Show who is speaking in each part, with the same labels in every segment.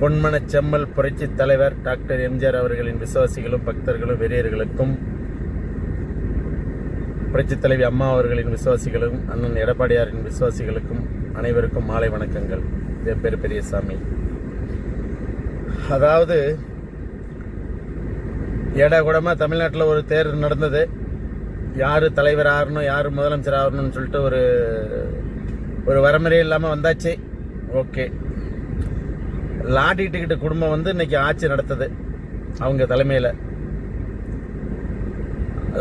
Speaker 1: பொன்மனச் செம்மல் புரட்சி தலைவர் டாக்டர் எம்ஜிஆர் அவர்களின் விசுவாசிகளும் பக்தர்களும் வெறியர்களுக்கும், புரட்சி தலைவி அம்மா அவர்களின் விசுவாசிகளும் அண்ணன் எடப்பாடியாரின் விசுவாசிகளுக்கும் அனைவருக்கும் மாலை வணக்கங்கள். என் பேர் பெரியசாமி. அதாவது ஏடாகூடமாக தமிழ்நாட்டில் ஒரு தேர்தல் நடந்தது. யார் தலைவர் ஆகணும், யார் முதலமைச்சர் ஆகணும்னு சொல்லிட்டு ஒரு வரமுறை இல்லாமல் வந்தாச்சு. ஓகே, லாட்டி டிக்கெட்டு குடும்பம் இன்னைக்கு ஆட்சி நடத்துது அவங்க தலைமையில்.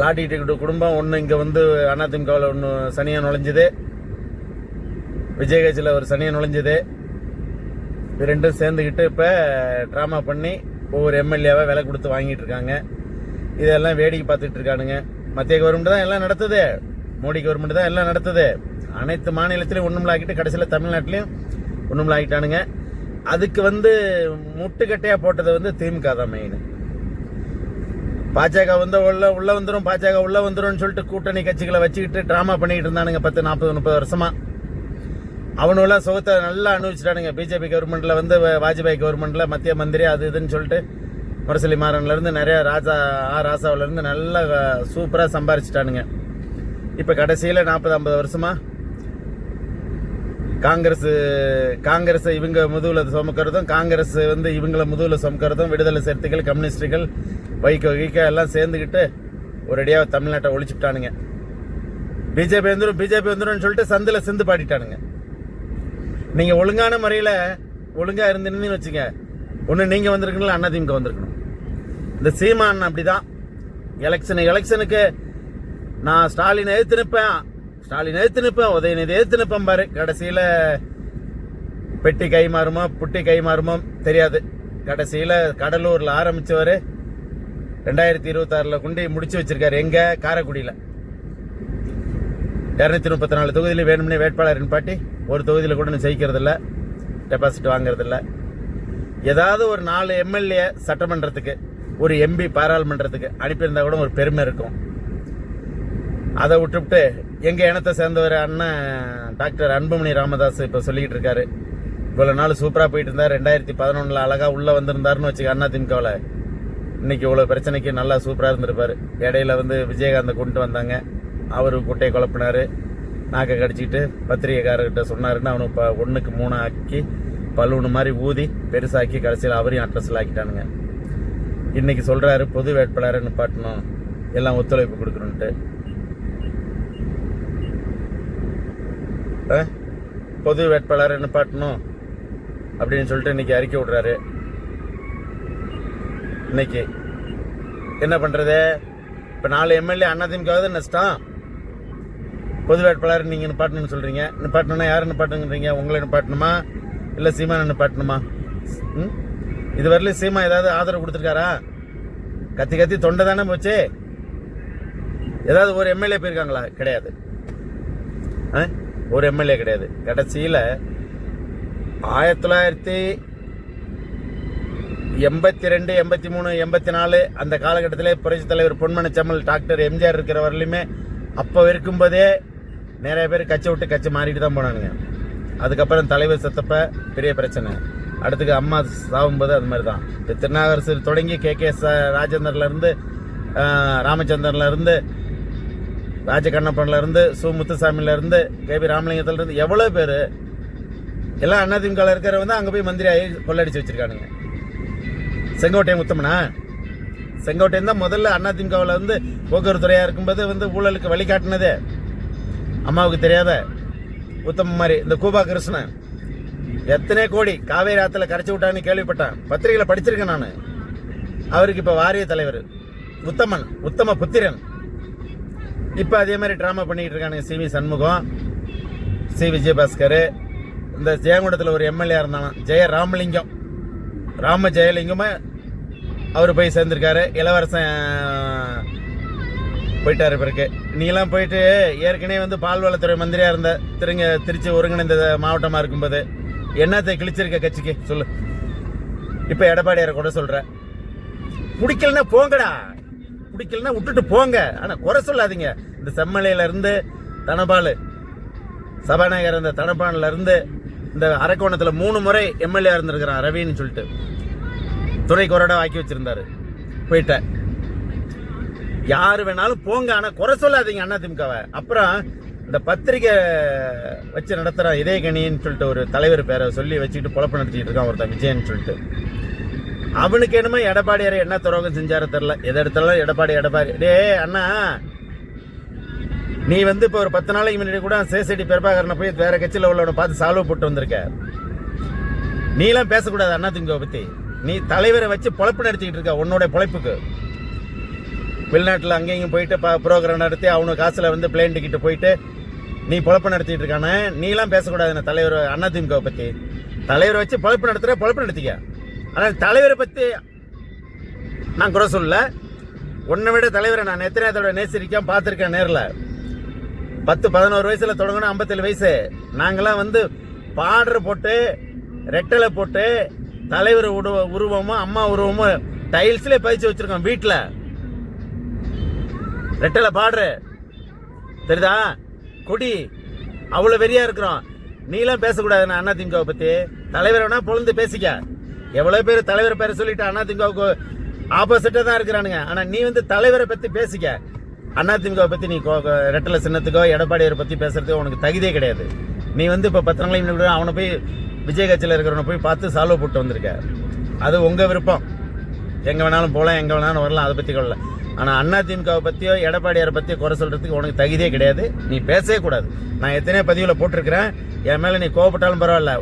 Speaker 1: லாட்டி டிக்கெட்டு குடும்பம் ஒன்று இங்கே அதிமுகவில் ஒன்று சனியாக நுழைஞ்சுது, விஜயகட்சியில் ஒரு சனியாக நுழைஞ்சுது. இது ரெண்டும் சேர்ந்துக்கிட்டு இப்போ ட்ராமா பண்ணி ஒவ்வொரு எம்எல்ஏவை விலை கொடுத்து வாங்கிட்டு இருக்காங்க. இதெல்லாம் வேடிக்கை பார்த்துட்டு இருக்கானுங்க. மத்திய கவர்மெண்ட் தான் எல்லாம் நடத்துது, மோடி கவர்மெண்ட் தான் எல்லாம் நடத்துது. அனைத்து மாநிலத்திலையும் ஒன்றுமில்லாக்கிட்டு கடைசியில் தமிழ்நாட்டிலையும் ஒன்றுமில்லாக்கிட்டானுங்க. அதுக்கு முட்டுக்கட்டையாக போட்டது திமுக தான் மெயின். பாஜக உள்ள வந்துடும், பாஜக உள்ள வந்துடும் சொல்லிட்டு கூட்டணி கட்சிகளை வச்சுக்கிட்டு ட்ராமா பண்ணிக்கிட்டு இருந்தானுங்க 10, 40, 30 வருஷமா. அவனுலாம் சுகத்தை நல்லா அனுபவிச்சுட்டானுங்க. பிஜேபி கவர்மெண்ட்ல வாஜ்பாய் கவர்மெண்ட்ல மத்திய மந்திரி அது இதுன்னு சொல்லிட்டு முரசொலி மாறன்ல இருந்து நிறைய ராசாவில இருந்து நல்லா சூப்பரா சம்பாரிச்சுட்டானுங்க. இப்ப கடைசியில 40, 50 வருஷமா காங்கிரஸ் இவங்க முதுகுல சுமக்கிறதும், காங்கிரஸ் இவங்களை முதுகுல சுமக்கிறதும், விடுதலை சிறுத்தைகள், கம்யூனிஸ்டுகள், வைக்க எல்லாம் சேர்ந்துக்கிட்டு ஒரேடியாக தமிழ்நாட்டை ஒழிச்சுட்டானுங்க. பிஜேபி வந்துடும் சொல்லிட்டு சந்தில சிந்து பாடிட்டானுங்க. நீங்க ஒழுங்கான முறையில ஒழுங்கா இருந்தீங்கன்னு வச்சுங்க, ஒண்ணு நீங்க வந்திருக்கீங்களா, அதிமுக வந்திருக்கணும். இந்த சீமான் அப்படிதான். எலெக்ஷனுக்கு நான் ஸ்டாலின் எதிர்த்து நிற்பேன், உதயநிதி எதிர்த்து நிற்பேன் பாரு. கடைசியில பெட்டி கை மாறுமோ புட்டி கை மாறுமோ தெரியாது. கடைசியில கடலூர்ல ஆரம்பிச்சவரு 2026 கொண்டு முடிச்சு வச்சிருக்காரு. எங்க காரைக்குடியில 234 தொகுதியில வேணும்னே வேட்பாளர் நிப்பாட்டி ஒரு தொகுதியில கூட ஜெயிக்கிறது இல்ல, டெபாசிட் வாங்குறது இல்ல. ஏதாவது ஒரு 4 எம்எல்ஏ சட்டமன்றத்துக்கு, ஒரு எம்பி பாராளுமன்றத்துக்கு அனுப்பியிருந்தா கூட ஒரு பெருமை இருக்கும். அதை விட்டுவிட்டு எங்க இனத்தை சேர்ந்தவர் அண்ணன் டாக்டர் அன்புமணி ராமதாஸ் இப்ப சொல்லிக்கிட்டு இருக்காரு. இவ்வளவு நாள் சூப்பரா போயிட்டு இருந்தார், 2011 அழகா உள்ள வந்திருந்தாருன்னு வச்சுக்க அதிமுகவில் இன்னைக்கு இவ்வளவு பிரச்சனைக்கு நல்லா சூப்பரா இருந்திருப்பாரு. இடையில விஜயகாந்த் கொண்டு வந்தாங்க, அவரு குட்டையை குழப்பினாரு, நாக்கை கடிச்சிட்டு பத்திரிகைக்காரர்கிட்ட சொன்னாருன்னு அவனு 1க்கு 3 ஆக்கி பலூனு மாதிரி ஊதி பெருசாக்கி கடைசியில் அவரையும் அட்ரஸ்ல ஆக்கிட்டானுங்க. இன்னைக்கு சொல்றாரு பொது வேட்பாளரை நிப்பாட்டணும், எல்லாம் ஒத்துழைப்பு கொடுக்கணும்ட்டு. பொது வேட்பாளரை நிப்பாட்டணும் அப்படின்னு சொல்லிட்டு இன்னைக்கு அறிக்கை விடுறாரு. இன்னைக்கு என்ன பண்றது? இப்ப 4 எம்எல்ஏ அதிமுக நஷ்டம். பொது வேட்பாளர் நீங்க நிப்பாட்டணும்னு சொல்றீங்க. நிப்பாட்டணும்னா யாரு நிப்பாட்டுங்கிறீங்க? உங்களை நிப்பாட்டணுமா இல்ல சீமானை நிப்பாட்டணுமா? இதுவரையிலும் சீமா ஏதாவது ஆதரவு கொடுத்துருக்காரா? கத்தி தொண்டை தானே போச்சு. ஏதாவது ஒரு எம்எல்ஏ போயிருக்காங்களா? கிடையாது. ஒரு எம்எல்ஏ கிடையாது. கடைசியில 1982, 83, 84 அந்த காலகட்டத்திலே புரட்சி தலைவர் பொன்மனச் செம்மல் டாக்டர் எம்ஜிஆர் இருக்கிற வரலையுமே அப்ப இருக்கும்போதே நிறைய பேர் கட்சி விட்டு கட்சி மாறிட்டு தான் போனானுங்க. அதுக்கப்புறம் தலைவர் செத்தப்ப பெரிய பிரச்சனை. அடுத்துக்கு அம்மா சாகும்போது அது மாதிரி தான். இப்போ திருநாகரசு தொடங்கி கே ராஜேந்திரன்ல இருந்து, ராமச்சந்திரன்ல இருந்து, ராஜகண்ணப்பன்ல இருந்து, சு முத்துசாமில இருந்து, கேபி ராமலிங்கத்துல இருந்து எவ்வளவு பேரு எல்லாம் அதிமுக இருக்கிறவங்க அங்க போய் மந்திரி ஆகி கொள்ளடிச்சு வச்சிருக்கானுங்க. செங்கோட்டையன் செங்கோட்டையன் தான் முதல்ல அதிமுகவில் போக்குவரத்து துறையா இருக்கும்போது ஊழலுக்கு வழிகாட்டினதே. அம்மாவுக்கு தெரியாத உத்தம மாதிரி இந்த கூபா கிருஷ்ணன் எத்தனை கோடி காவேரி ஆத்துல கரைச்சி விட்டான்னு கேள்விப்பட்டேன், பத்திரிகையில படிச்சிருக்கேன் நான். அவருக்கு இப்ப வாரிய தலைவர் உத்தம புத்திரன். இப்ப அதே மாதிரி டிராமா பண்ணிட்டு இருக்கானுங்க. C V Shanmugam, C Vijayabaskar, இந்த ஜெயங்குடத்துல ஒரு எம்எல்ஏ இருந்தானா ஜெயலிங்கமா அவரு போய் சேர்ந்திருக்காரு. இளவரசன் போயிட்டாரு. பிறகு நீங்களாம் போயிட்டு ஏற்கனவே பால்வளத்துறை மந்திரியா இருந்த திருச்சி ஒருங்கிணைந்த மாவட்டமா இருக்கும்போது என்னத்தை கிழிச்சிருக்க கட்சிக்கு சொல்லு. இப்ப எடப்பாடியார கூட சொல்ற, பிடிக்கலன்னா போங்கடா, பிடிக்கலன்னா விட்டுட்டு போங்க, ஆனா குறை சொல்லாதீங்க. இந்த செம்மலையில இருந்து தனபால் சபாநாயகர், இந்த தனபான்ல இருந்து இந்த அரக்கோணத்தில் 3 முறை எம்எல்ஏ இருந்திருக்கிறான் ரவின்னு சொல்லிட்டு, துணை கொறடா ஆக்கி வச்சிருந்தாரு. போயிட்டேன். யாரு வேணாலும் போங்க, ஆனா குறை சொல்லாதீங்க அதிமுகவை. அப்புறம் இந்த பத்திரிகை வச்சு நடத்துற இதயகணின்னு சொல்லிட்டு ஒரு தலைவர் பேரை சொல்லி வச்சுக்கிட்டு பொழப்பு நடத்திட்டு இருக்கான் ஒருத்தன், விஜயன்னு சொல்லிட்டு. அவனுக்கு என்னமோ எடப்பாடியாரை என்ன துரோகம் செஞ்சாரு தெரியல. எதை எடுத்தாலும் எடப்பாடி டே அண்ணா, நீ இப்ப ஒரு 10 நாளைக்கு முன்னாடி கூட சேசடி பிரபாகரனை போய் வேற கட்சியில் உள்ளவனை பார்த்து சால்வ் போட்டு வந்திருக்க. நீ எல்லாம் பேசக்கூடாது அதிமுக பத்தி. நீ தலைவரை வச்சு பொழப்பு நடத்திக்கிட்டு இருக்க. உன்னோட பொழைப்புக்கு வெளிநாட்டில் அங்கேயும் போயிட்டு ப்ரோக்ராம் நடத்தி அவனு காசுல பிளேன் டிக்கெட் போயிட்டு நீ பொழப்பு நடத்திட்டு இருக்கானே. நீ எல்லாம் பேசக்கூடாது தலைவர் அதிமுக பத்தி. தலைவரை வச்சு பொழப்பு நடத்திக்க. ஆனால் தலைவரை பத்தி நான் குறை சொல்ல. உன்னை விட தலைவரை நான் எத்தனை தடவை நேசிருக்கேன், பார்த்துருக்கேன் நேரில். 10-11 வயசுல தொடங்கணும், 57 வயசு. நாங்கெல்லாம் பாடர் போட்டு ரெட்டலை போட்டு தலைவர் உருவமும் அம்மா உருவமும் டைல்ஸ்ல பதிச்சு வச்சிருக்கோம் வீட்டில். ரெட்டலை பாடுற தெரியுதா, கொடி அவ்வளவு வெறியா இருக்கிறோம். நீலாம் பேசக்கூடாது நான் அதிமுகவை பத்தி. தலைவர் வேணா பொழுது பேசிக்க. எவ்வளவு பேர் தலைவர் பேரை சொல்லிட்டு அதிமுகவுக்கு ஆப்போசிட்டா தான் இருக்கிறானுங்க. ஆனா நீ தலைவரை பத்தி பேசிக்க. அதிமுகவை பத்தி நீ ரெட்டலை சின்னத்துக்கோ எடப்பாடியாரை பத்தி பேசுறதுக்கோ உனக்கு தகுதியே கிடையாது. நீ இப்ப 10 நாளைக்கு அவனை போய் விஜய் கட்சியில் இருக்கிறவனை போய் பார்த்து சால்வ் போட்டு வந்திருக்க. அது உங்க விருப்பம். எங்க வேணாலும் போகலாம், எங்க வேணாலும் வரலாம், அதை பத்தி கொள்ளல. ஆனா அதிமுகவை பத்தியோ எடப்பாடியாரை பத்தியோ குறை சொல்றதுக்கு உனக்கு தகுதியே கிடையாது. நீ பேசவே கூடாது. நான் எத்தனையோ பதிவுல போட்டிருக்கிறேன். என் மேல நீ கோவப்பட்டாலும் பரவாயில்ல.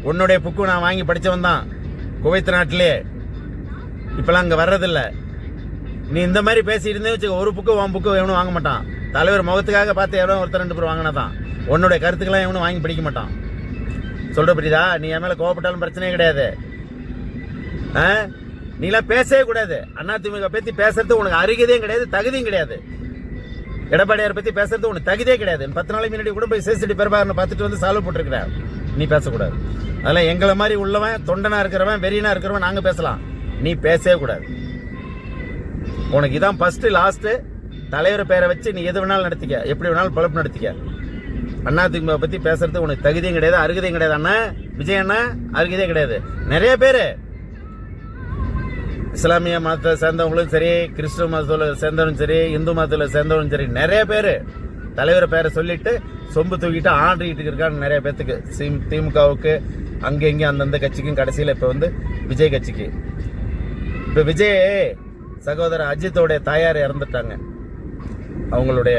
Speaker 1: உன்னுடைய புக்கு நான் வாங்கி படிச்சவன் தான் குவைத் நாட்டிலே. இப்பெல்லாம் அங்க வர்றதில்ல. நீ இந்த மாதிரி பேசியிருந்தே வச்சுக்க, ஒரு புக்கு உன் புக்கு எவனும் வாங்க மாட்டான். தலைவர் முகத்துக்காக பார்த்து எவனோ ஒருத்தர் 2 பேர் வாங்கினாதான். உன்னுடைய கருத்துக்கெல்லாம் எவனும் வாங்கி படிக்க மாட்டான். சொல்ற புரியுதா? நீ என் மேல கோவப்பட்டாலும் பிரச்சனையே கிடையாது. நீலாம் பேசவே கூடாது. அதிமுக பத்தி பேசுறது உனக்கு அருகதையும் கிடையாது, தகுதியும் கிடையாது. எடப்பாடியார் பத்தி பேசுறது உனக்கு தகுதியே கிடையாது. 10 நாளைக்கு முன்னாடி கூட போய் சேசடி பிரபாகரனை பார்த்துட்டு சால்வ் போட்டிருக்கிற. நீ பேசக்கூடாது. அதெல்லாம் எங்களை மாதிரி உள்ளவன், தொண்டனா இருக்கிறவன், வெறியனா இருக்கிறவன் நாங்க பேசலாம். நீ பேசவே கூடாது. உனக்கு இதான் ஃபர்ஸ்ட் லாஸ்ட். தலைவர் பேரை வச்சு நீ எது வேணாலும் நடத்திக்க, எப்படி வேணாலும் பொழப்பு நடத்திக்க. அதிமுக பத்தி பேசுறது உனக்கு தகுதியும் கிடையாது, அருகதையும் கிடையாது. அண்ணா விஜய் அண்ணா அருகதையே கிடையாது. நிறைய பேரு இஸ்லாமிய மதத்தை சேர்ந்தவங்களும் சரி, கிறிஸ்துவ மதத்தில் சேர்ந்தவனும் சரி, இந்து மதத்தில் சேர்ந்தவனும் சரி, நிறைய பேரு தலைவர் பேரை சொல்லிட்டு சொம்பு தூக்கிட்டு ஆடிட்டு இருக்கான்னு நிறைய பேத்துக்கு. திமுகவுக்கு அங்கே இங்கே அந்தந்த கட்சிக்கும், கடைசியில் இப்போ விஜய் கட்சிக்கு. இப்போ விஜய் சகோதரர் அஜித்தோடைய தாயார் இறந்துட்டாங்க. அவங்களுடைய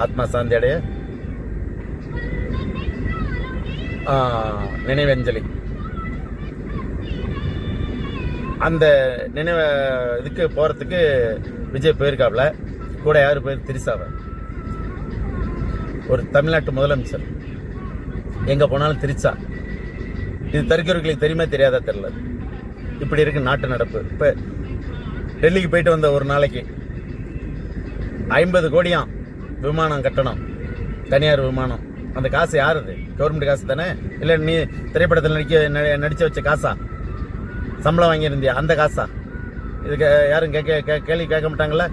Speaker 1: ஆத்மா சாந்தி அடைய நினைவஞ்சலி. அந்த நினைவு இதுக்கு போறதுக்கு விஜய் போயிருக்காப்ல. கூட யாரு போய் திரிசாவ, ஒரு தமிழ்நாட்டு முதலமைச்சர். எங்க போனாலும் திரிசா. இது தற்கொலைகளுக்கு தெரியுமா தெரியாதா தெரியல. இப்படி இருக்கு நாட்டு நடப்பு. இப்ப டெல்லிக்கு போயிட்டு வந்த ஒரு நாளைக்கு 50 கோடியாம் விமானம் கட்டணம், தனியார் விமானம். அந்த காசு யாருது? கவர்மெண்ட் காசு தானே? இல்ல நீ திரைப்படத்தில் நடிச்சு வச்ச காசா? சம்பளம் வாங்கியிருந்தியா அந்த காசா? இதுக்கு யாரும் கேள்வி கேட்க மாட்டாங்கல்ல.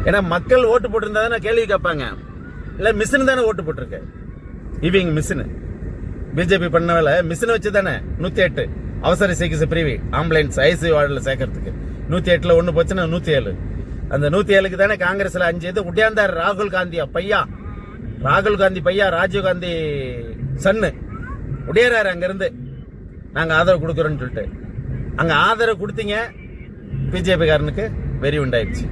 Speaker 1: ஏன்னா மக்கள் ஓட்டு போட்டிருந்தா தானே கேள்வி கேட்பாங்க. இல்ல மிஷின் தானே ஓட்டு போட்டிருக்கு. இவங்க மிஷின் பிஜேபி பண்ண வேலை மிஷின் வச்சு தானே 108 அவசர சிகிச்சை பிரிவு ஆம்புலன்ஸ் ஐசியூ வார்டில் சேர்க்கறதுக்கு. 108ல் 1 போச்சுன்னா 107. அந்த 107க்கு தானே காங்கிரஸ்ல 5 இது உடையாந்தார் ராகுல் காந்தி பையா. ராகுல் காந்தி பையா ராஜீவ் காந்தி சன்னு உடையறாரு. அங்கிருந்து நாங்க ஆதரவு கொடுக்குறோம்னு சொல்லிட்டு அங்க ஆதரவு கொடுத்தீங்க. பிஜேபி காரனுக்கு வெறி உண்டாயிடுச்சு.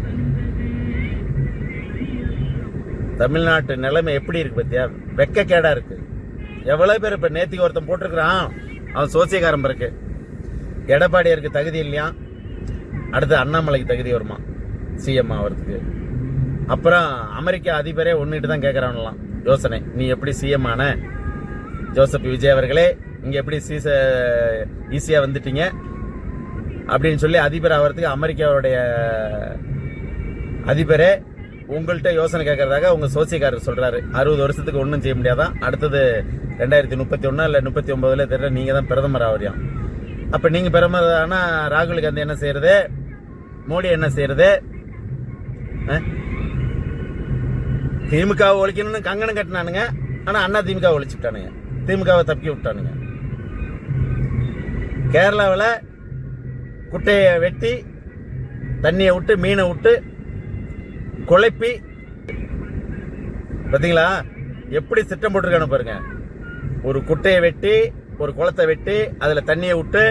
Speaker 1: தமிழ்நாட்டு நிலைமை எப்படி இருக்கு பத்தியா? வெக்கக்கேடா இருக்கு. எவ்வளவு பேர் இப்ப நேத்திக்கு ஒருத்தன் போட்டிருக்கிறான், அவன் சோசியக்காரன் பிறகு. எடப்பாடியாருக்கு தகுதி இல்லையா, அடுத்து அண்ணாமலைக்கு தகுதி வருமா சிஎம் ஆகிறதுக்கு. அப்புறம் அமெரிக்க அதிபரே ஒன்னுட்டு தான் கேட்கறான்லாம் யோசனை. நீ எப்படி சிஎம் ஆன ஜோசப் விஜய் அவர்களே, இங்க எப்படி ஈஸியா வந்துட்டீங்க அப்படின்னு சொல்லி அதிபர் ஆகிறதுக்கு அமெரிக்காவுடைய அதிபரே உங்கள்கிட்ட யோசனை கேட்கறதாக உங்க சோசியக்காரர் சொல்றாரு. 60 வருஷத்துக்கு ஒன்றும் செய்ய முடியாதான். அடுத்தது 2031 இல்ல 39 தெரியல, நீங்க தான் பிரதமர் ஆவறியாம். அப்ப நீங்க பிரதமர் ஆனா ராகுல் காந்தி என்ன செய்யறது, மோடி என்ன செய்யறது? திமுக ஒழிக்கணும்னு கங்கணம் கட்டினானுங்க. ஆனா அண்ணா திமுக ஒழிச்சு விட்டானுங்க, திமுகவை தப்பி விட்டானுங்க. கேரளாவில் குட்டையை வெட்டி தண்ணியை விட்டு மீனை விட்டு குழப்பி பார்த்தீங்களா எப்படி திட்டம் போட்டிருக்கானு பாருங்க. ஒரு குட்டையை வெட்டி ஒரு குளத்தை வெட்டி அதில் தண்ணியை விட்டு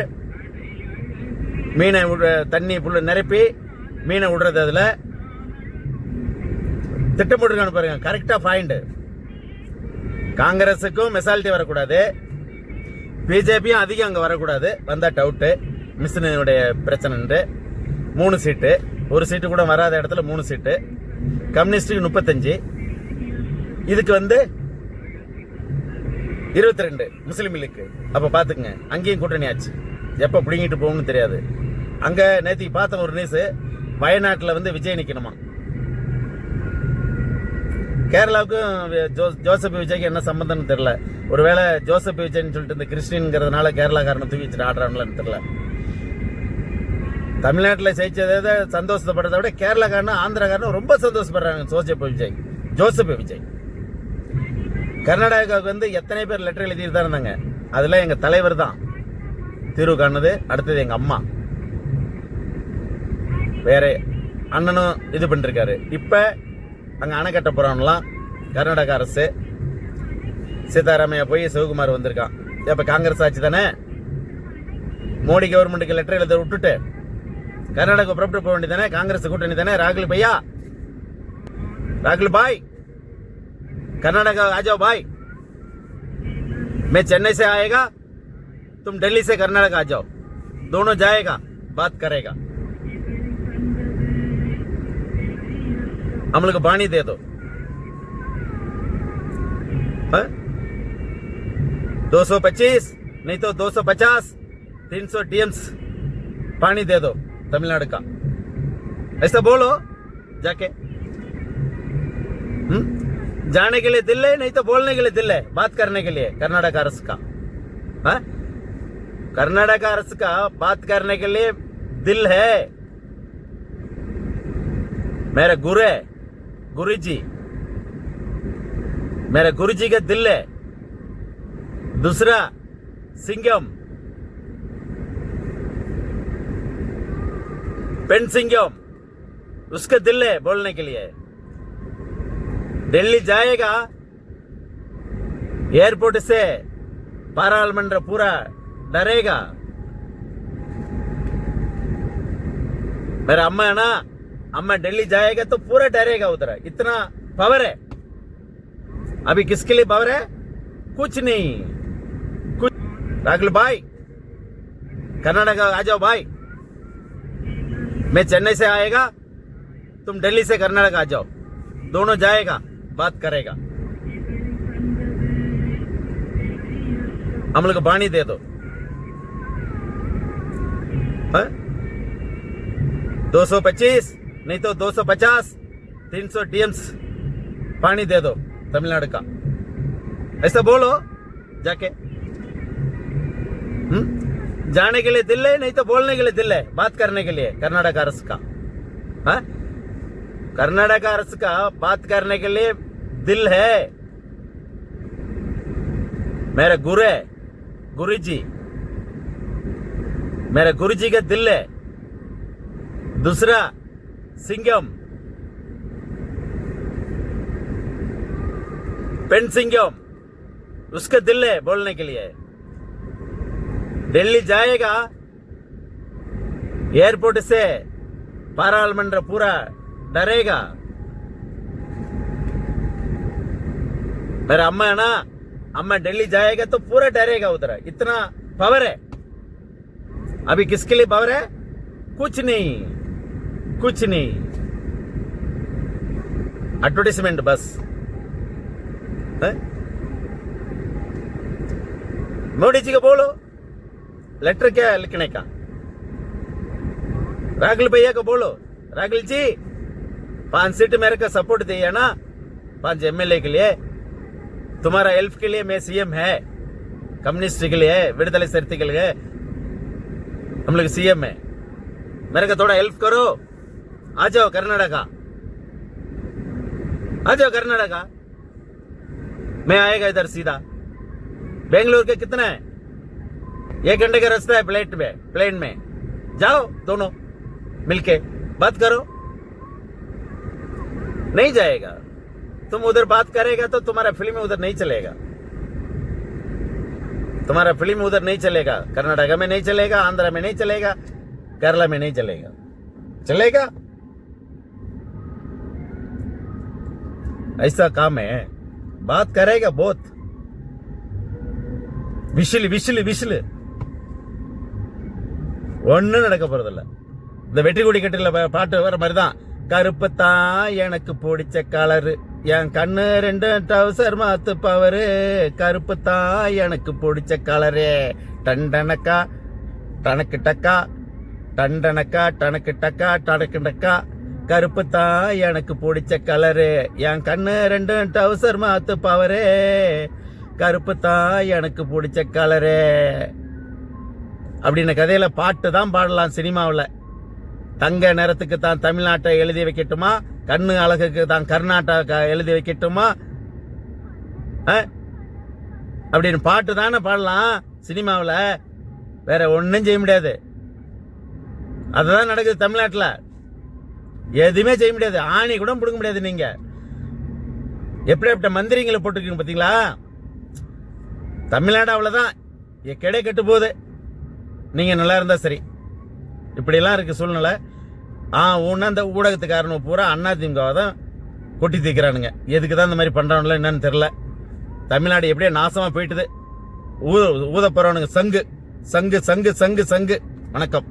Speaker 1: மீனை தண்ணி புள்ள நிரப்பி மீனை விடுறது, அதில் திட்டம் போட்டிருக்கானு பாருங்க. கரெக்டா பாயிண்ட். காங்கிரஸுக்கும் மெசாலிட்டி வரக்கூடாது, பிஜேபியும் அதிகம் அங்கே வரக்கூடாது, வந்தா டவுட்டு மிஷினுடைய பிரச்சனை. 3 சீட்டு, ஒரு சீட்டு கூட வராத இடத்துல 3 சீட்டு, கம்யூனிஸ்டுக்கு 35, இதுக்கு 22 முஸ்லீம் லீக்கு. அப்ப பாத்துக்கங்க, அங்கேயும் கூட்டணி ஆச்சு. எப்ப பிடிங்கிட்டு போகணும்னு தெரியாது. அங்க நேற்று பார்த்த ஒரு நியூஸ், வயநாட்டில் விஜய் நிக்கணுமா. கேரளாவுக்கும் ஜோசப் விஜய்க்கு என்ன சம்பந்தம்னு தெரியல. ஒருவேளை ஜோசப் விஜய்னு சொல்லிட்டு இந்த கிறிஸ்டின்ங்கிறதுனால கேரளாக்காரனை தூக்கி வச்சுட்டு ஆடுறாங்களான்னு தெரியல. தமிழ்நாட்டில் ஜெயிச்சதை சந்தோஷப்படுறதை விட கேரளாக்காரனும் ஆந்திராக்காரனும் ரொம்ப சந்தோஷப்படுறாங்க. ஜோசப் விஜய் கர்நாடகாவுக்கு எத்தனை பேர் லெட்டர் எழுதிட்டு தான் இருந்தாங்க. அதுல எங்க தலைவர் தான் தீர்வு காணுது. அடுத்தது எங்க அம்மா, வேற அண்ணனும் இது பண்ணிருக்காரு. இப்ப அங்க அணை கட்ட போறான்லாம் கர்நாடக அரசு. சீதாராமையா போய் சிவகுமார் வந்திருக்கான். இப்ப காங்கிரஸ் ஆட்சி தானே, மோடி கவர்மெண்ட்டுக்கு லெட்டர் எழுத விட்டுட்டு கர்நாடகா புறப்பட்டு போக வேண்டியதானே. காங்கிரஸ் கூட்டணி தானே. राहुल भैया, राहुल भाई, कर्नाटका आ जाओ भाई, मैं चेन्नई से आएगा, तुम दिल्ली से कर्नाटका आ जाओ, दोनों जाएगा, बात करेगा, हम लोग पानी दे दो, 225 नहीं तो 250 300 टीएम्स पानी दे दो तमिलनाडु का, ऐसा बोलो जाके। जाने के लिए दिल है, नहीं तो बोलने के लिए दिल है, बात करने के लिए कर्नाटक அரசு का, कर्नाटक அரசு का बात करने के लिए दिल है। मेरा गुरु है, गुरुजी, मेरा गुरुजी का दिल है। दूसरा सिंघम, पेन सिंघम, उसका दिल है बोलने के लिए। दिल्ली जाएगा, एयरपोर्ट से पार्लियामेंट पूरा डरेगा। मेरा अम्मा है ना, अम्मा दिल्ली जाएगा तो पूरा डरेगा उधर, इतना पावर है। अभी किसके लिए पावर है? कुछ नहीं, कुछ। राहुल भाई, कर्नाटका आ जाओ भाई, मैं चेन्नई से आएगा, तुम दिल्ली से कर्नाटका आ जाओ, दोनों जाएगा, बात करेगा, हम लोग पानी दे दो, 225 नहीं तो 250 300 टीएम्स पानी दे दो तमिलनाडु का, ऐसा बोलो जाके। जाने के लिए दिल है, नहीं तो बोलने के लिए दिल है, बात करने के लिए कर्नाटक அரசு का, कर्नाटक அரசு का बात करने के लिए दिल है। मेरा गुरु है, गुरुजी, मेरा गुरुजी का दिल है। दूसरा सिंघम, पेन सिंघम, उसका दिल है बोलने के लिए। दिल्ली जाएगा, एयरपोर्ट से पार्लियामेंट पूरा डरेगा। मेरा अम्मा है ना, अम्मा दिल्ली जाएगा तो पूरा डरेगा उधर, इतना पावर है। अभी किसके लिए पावर है? कुछ नहीं, कुछ नहीं, एडवर्टाइजमेंट बस। मोदी जी को बोलो लेटर क्या लिखने का, राहुल भैया को बोलो, राहुल जी 5 सीट मेरे को सपोर्ट दिया ना, 5 एमएलए के लिए, तुम्हारा हेल्प के लिए मैं सीएम है, कम्युनिस्ट के लिए, विडदले सरती के लिए हम लोग सीएम है, मेरे को थोड़ा हेल्प करो, आ जाओ कर्नाटका, आ जाओ कर्नाटका, मैं आएगा इधर सीधा। बेंगलुरु के कितना है? 1 घंटे का रास्ता है प्लेन में। जाओ दोनों मिलके बात करो। नहीं जाएगा। तुम उधर बात करेगा तो तुम्हारा फिल्म उधर नहीं चलेगा। तुम्हारा फिल्म उधर नहीं चलेगा। कर्नाटका में नहीं चलेगा, आंध्रा में नहीं चलेगा, केरला में नहीं चलेगा। चलेगा? ऐसा काम है। बात करेगा बहुत। விசில் விசில் விசில் ஒன்னும் நடக்க போறதில்ல. இந்த வெற்றி கொடி கட்டில பாட்டு வர மாதிரிதான். கருப்பு தான் எனக்கு பிடிச்ச கலரு, என் கண்ணு 2 டவுசர் மாத்து பவரு. கருப்பு தான் எனக்கு பிடிச்ச கலரு. டண்டனக்கா டனக்கு டக்கா, டண்டனக்கா டனக்கு டக்கா டனக்கு டக்கா. கருப்பு தான் எனக்கு பிடிச்ச கலரு, என் கண்ணு 2 டவுசர் மாத்து பவரு. கருப்பு தான் எனக்கு பிடிச்ச கலரு அப்படின்னு கதையில பாட்டு தான் பாடலாம் சினிமாவில். தங்க நிறத்துக்கு தான் தமிழ்நாட்டை எழுதி வைக்கட்டுமா, கண்ணு அழகுக்கு தான் கர்நாடகா எழுதி வைக்கட்டுமா அப்படின்னு பாட்டு தானே பாடலாம் சினிமாவில். வேற ஒன்றும் செய்ய முடியாது. அதுதான் நடக்குது தமிழ்நாட்டில். எதுவுமே செய்ய முடியாது. ஆணி கூட பிடுங்க முடியாது. நீங்க எப்படி மந்திரிங்களை போட்டிருக்கீங்க பார்த்தீங்களா? தமிழ்நாடு அவ்வளோதான் கிடை கட்டு போகுது. நீங்க நல்லா இருந்தா சரி. இப்படிலாம் இருக்கு சூழ்நிலை. ஒன்று அந்த ஊடகத்துக்காரனு பூரா அதிமுக தான் கொட்டி தீக்கிறானுங்க. எதுக்கு தான் இந்த மாதிரி பண்றானுல என்னன்னு தெரியல. தமிழ்நாடு எப்படியே நாசமா போயிட்டுது. ஊத போறவனுங்க சங்கு சங்கு சங்கு சங்கு சங்கு. வணக்கம்.